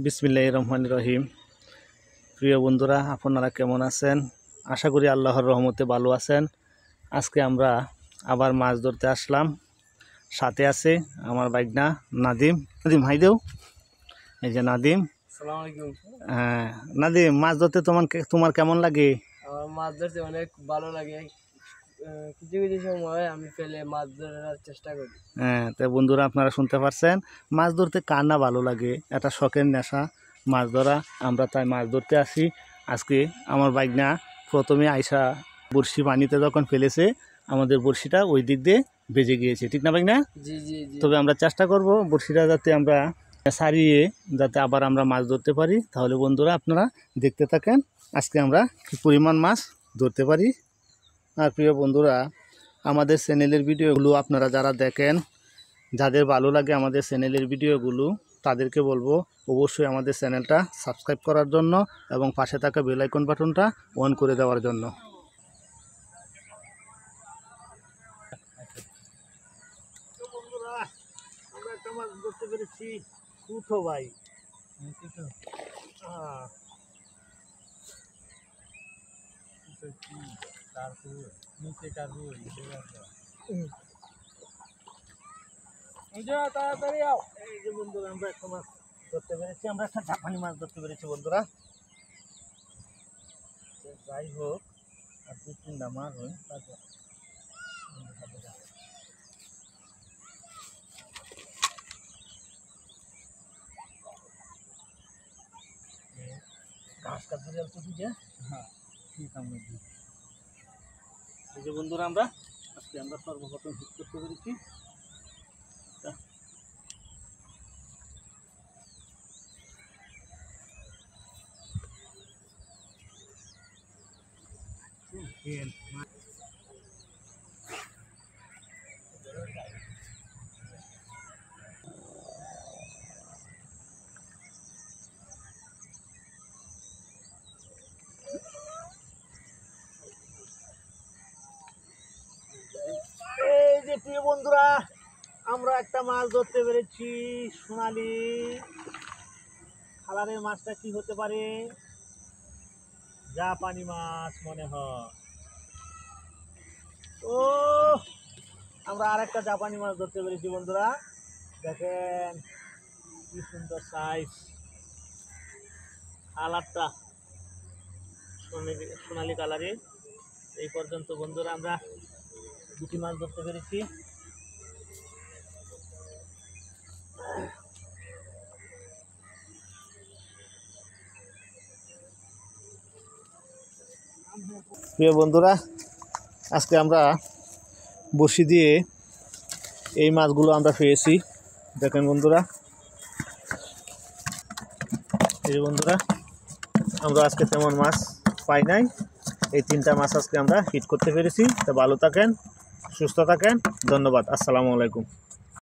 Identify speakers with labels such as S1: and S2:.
S1: বিসমিল্লাহির রহমানির রহিম। প্রিয় বন্ধুরা, আপনারা কেমন আছেন? আশা করি আল্লাহর রহমতে ভালো আছেন। আজকে আমরা আবার মাছ ধরতে আসলাম। সাথে আছে আমার বাইগনা নাদিম। নাদিম হাই দেও। এই যে নাদিম।
S2: আসসালামু আলাইকুম।
S1: হ্যাঁ নাদিম, মাছ ধরতে তোমার কেমন লাগে?
S2: আমার মাছ ধরতে অনেক ভালো লাগে। কিছু কিছু সময় আমি পেলে মাছ ধরার চেষ্টা করি।
S1: হ্যাঁ, তো বন্ধুরা আপনারা শুনতে পারছেন, মাছ ধরতে কার না ভালো লাগে, এটা শখের নেশা মাছ ধরা। আমরা তাই মাছ ধরতে আসি। আজকে আমার বাইগনা প্রথমে আইসা বড়শি পানিতে যখন ফেলেছে, আমাদের বড়শিটা ওই দিক দিয়ে বেজে গিয়েছে, ঠিক না বাইগনা?
S2: জি জি জি।
S1: তবে আমরা চেষ্টা করব বড়শিটা যাতে আমরা সারিয়ে যাতে আবার আমরা মাছ ধরতে পারি। তাহলে বন্ধুরা আপনারা দেখতে থাকেন আজকে আমরা কী পরিমাণ মাছ ধরতে পারি। আর প্রিয় বন্ধুরা, আমাদের চ্যানেলের ভিডিওগুলো আপনারা যারা দেখেন, যাদের ভালো লাগে আমাদের চ্যানেলের ভিডিওগুলো, তাদেরকে বলবো অবশ্যই আমাদের চ্যানেলটা সাবস্ক্রাইব করার জন্য এবং পাশে থাকা বেল আইকন বাটনটা অন করে দেওয়ার জন্য। বন্ধুরা, আমরা একটা মাছ ধরতে পেরেছি, কুঠো ভাই। তাড়াতাড়ি আও। এই যে বন্ধুরা, আমরা একটা মাছ ধরতে পেরেছি, আমরা একটা জাপানি মাছ ধরতে পেরেছি বন্ধুরা। যাই হোক, আর দু তিনটা মাছ হয় তারপর ঘাস কাটতে যাচ্ছে কি যে। হ্যাঁ ঠিক আছে। এই যে বন্ধুরা, আমরা আজকে আমরা সর্বপ্রথম হিট করতে পেরেছি। এই যে প্রিয় বন্ধুরা, আমরা একটা মাছ ধরতে পেরেছি, সোনালি কালারের। মাছটা কি হতে পারে? জাপানি মাছ মনে হয়। ও, আমরা আর একটা জাপানি মাছ ধরতে পেরেছি বন্ধুরা। দেখেন কি সুন্দর সাইজ, কালারটা সোনালি কালারের। এই পর্যন্ত বন্ধুরা আমরা দুটি মাছ ধরতে পেরেছি। প্রিয় বন্ধুরা, আজকে আমরা বড়শি দিয়ে এই মাছগুলো আমরা পেয়েছি। দেখেন বন্ধুরা, এই বন্ধুরা, আমরা আজকে তেমন মাছ পাই নাই। এই তিনটা মাছ আজকে আমরা হিট করতে পেরেছি। তো ভালো থাকেন, সুস্থ থাকেন, ধন্যবাদ। আসসালামু আলাইকুম।